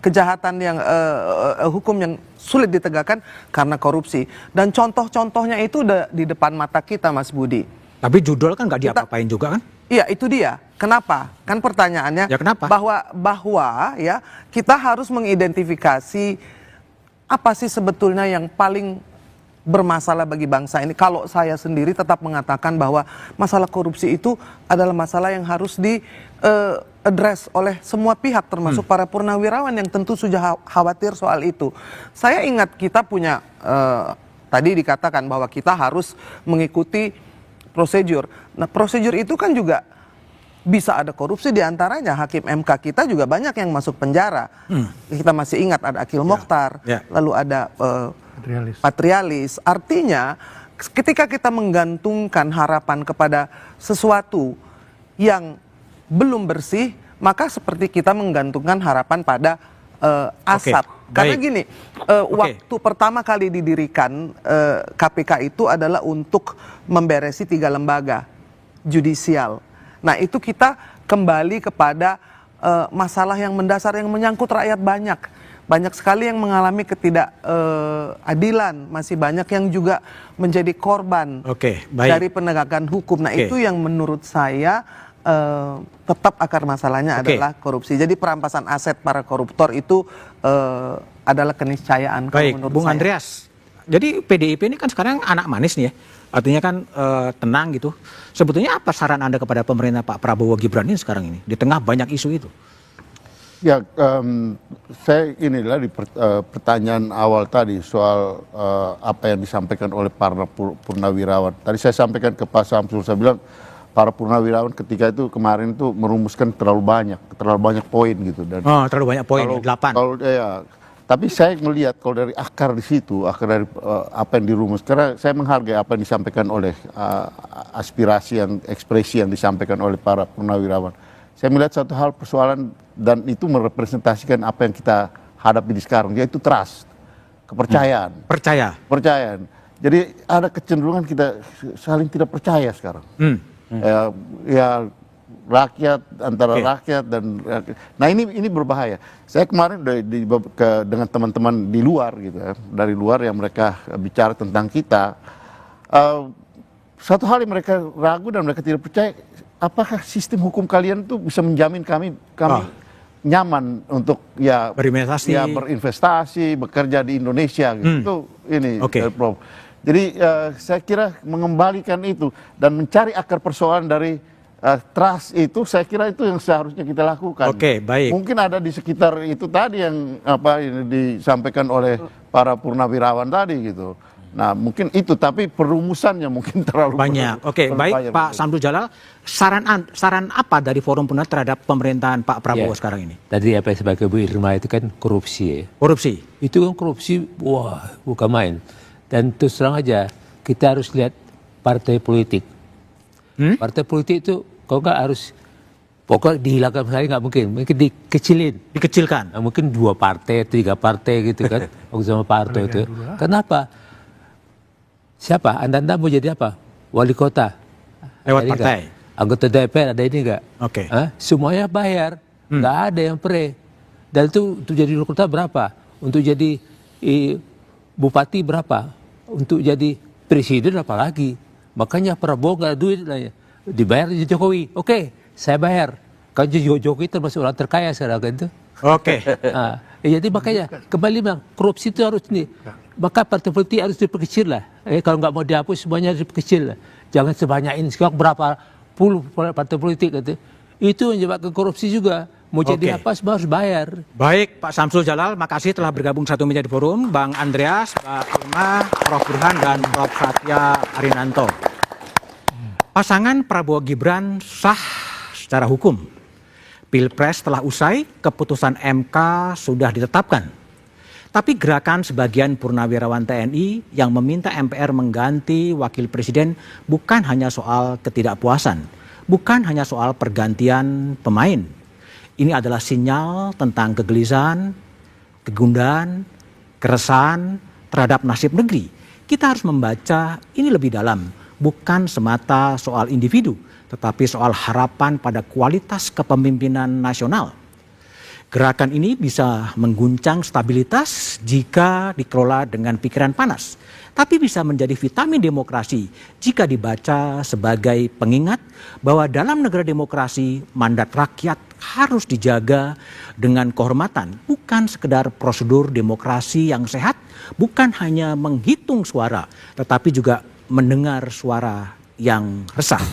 kejahatan yang hukum yang sulit ditegakkan karena korupsi. Dan contoh-contohnya itu udah di depan mata kita, Mas Budi. Tapi judul kan nggak diapa-apain juga kan? Iya, itu dia. Kenapa? Kan pertanyaannya kenapa? bahwa ya kita harus mengidentifikasi apa sih sebetulnya yang paling bermasalah bagi bangsa ini. Kalau saya sendiri tetap mengatakan bahwa masalah korupsi itu adalah masalah yang harus di-address oleh semua pihak, termasuk para purnawirawan yang tentu sudah khawatir soal itu. Saya ingat kita punya, tadi dikatakan bahwa kita harus mengikuti prosedur. Nah, prosedur itu kan juga bisa ada korupsi, diantaranya hakim MK kita juga banyak yang masuk penjara. Kita masih ingat ada Akil Mokhtar, lalu ada Patrialis. Artinya ketika kita menggantungkan harapan kepada sesuatu yang belum bersih, maka seperti kita menggantungkan harapan pada asap. Karena gini, waktu pertama kali didirikan KPK itu adalah untuk memberesi 3 lembaga judisial. Nah itu kita kembali kepada masalah yang mendasar yang menyangkut rakyat banyak. Banyak sekali yang mengalami ketidakadilan, masih banyak yang juga menjadi korban dari penegakan hukum. Nah itu yang menurut saya tetap akar masalahnya adalah korupsi. Jadi perampasan aset para koruptor itu adalah keniscayaan. Baik, menurut Bung saya. Andreas. Jadi PDIP ini kan sekarang anak manis nih ya. Artinya kan tenang gitu. Sebetulnya apa saran Anda kepada pemerintah Pak Prabowo Gibran ini sekarang ini? Di tengah banyak isu itu. Ya, saya inilah di pertanyaan awal tadi soal apa yang disampaikan oleh para purnawirawan. Tadi saya sampaikan ke Pak Samsul, saya bilang para purnawirawan ketika itu kemarin itu merumuskan terlalu banyak poin gitu. Dan terlalu banyak poin, 8. Tapi saya melihat kalau dari akar di situ, akar dari apa yang dirumus, karena saya menghargai apa yang disampaikan oleh aspirasi ekspresi yang disampaikan oleh para purnawirawan. Saya melihat satu hal persoalan dan itu merepresentasikan apa yang kita hadapi di sekarang, yaitu trust, kepercayaan. Percayaan. Jadi ada kecenderungan kita saling tidak percaya sekarang. Ya rakyat antara rakyat dan rakyat. Nah ini berbahaya. Saya kemarin dengan teman-teman di luar gitu ya, dari luar yang mereka bicara tentang kita. Satu hal yang mereka ragu dan mereka tidak percaya, apakah sistem hukum kalian itu bisa menjamin kami nyaman untuk berinvestasi, bekerja di Indonesia gitu. Ini Prof. Jadi saya kira mengembalikan itu dan mencari akar persoalan dari trust itu, saya kira itu yang seharusnya kita lakukan. Baik. Mungkin ada di sekitar itu tadi yang ini disampaikan oleh para purnawirawan tadi gitu. Nah mungkin itu, tapi perumusannya mungkin terlalu banyak. Baik Pak Samsul Jalal, saran apa dari Forum Purnawirawan terhadap pemerintahan Pak Prabowo sekarang ini? Tadi apa yang sebagai Bu Irma itu kan korupsi ya. Korupsi? Itu kan korupsi, wah bukan main. Dan terus terang aja, kita harus lihat partai politik. Partai politik itu kalau nggak harus pokoknya dihilangkan sekali nggak mungkin dikecilkan. Nah, mungkin 2 partai, 3 partai gitu kan, waktu sama Pak Harto itu. Kenapa? Siapa? Anda mau jadi apa? Wali kota? Lewat partai. Anggota DPR ada ini nggak? Semuanya bayar, nggak ada yang pre. Dan itu untuk jadi wali kota berapa? Untuk jadi bupati berapa? Untuk jadi presiden apalagi? Makanya Prabowo nggak ada duit, dibayar Jokowi. Saya bayar. Kan Jokowi termasuk orang terkaya sekarang kan itu. Jadi makanya kembali bilang korupsi itu harus nih. Maka partai politik harus diperkecil lah. Kalau nggak mau dihapus semuanya harus diperkecil lah. Jangan sebanyak ini. Sekarang berapa puluh partai politik gitu. Itu menyebabkan korupsi juga. Mau jadi apa semua harus bayar. Baik Pak Samsul Jalal, makasih telah bergabung satu meja di forum. Bang Andreas, Mbak Irma, Prof Burhan, dan Prof Satya Arinanto. Pasangan Prabowo Gibran sah secara hukum. Pilpres telah usai, keputusan MK sudah ditetapkan. Tapi gerakan sebagian purnawirawan TNI yang meminta MPR mengganti wakil presiden bukan hanya soal ketidakpuasan, bukan hanya soal pergantian pemain. Ini adalah sinyal tentang kegelisahan, kegundahan, keresahan terhadap nasib negeri. Kita harus membaca ini lebih dalam, bukan semata soal individu, tetapi soal harapan pada kualitas kepemimpinan nasional. Gerakan ini bisa mengguncang stabilitas jika dikelola dengan pikiran panas, tapi bisa menjadi vitamin demokrasi jika dibaca sebagai pengingat bahwa dalam negara demokrasi mandat rakyat harus dijaga dengan kehormatan, bukan sekedar prosedur demokrasi yang sehat, bukan hanya menghitung suara, tetapi juga mendengar suara yang resah.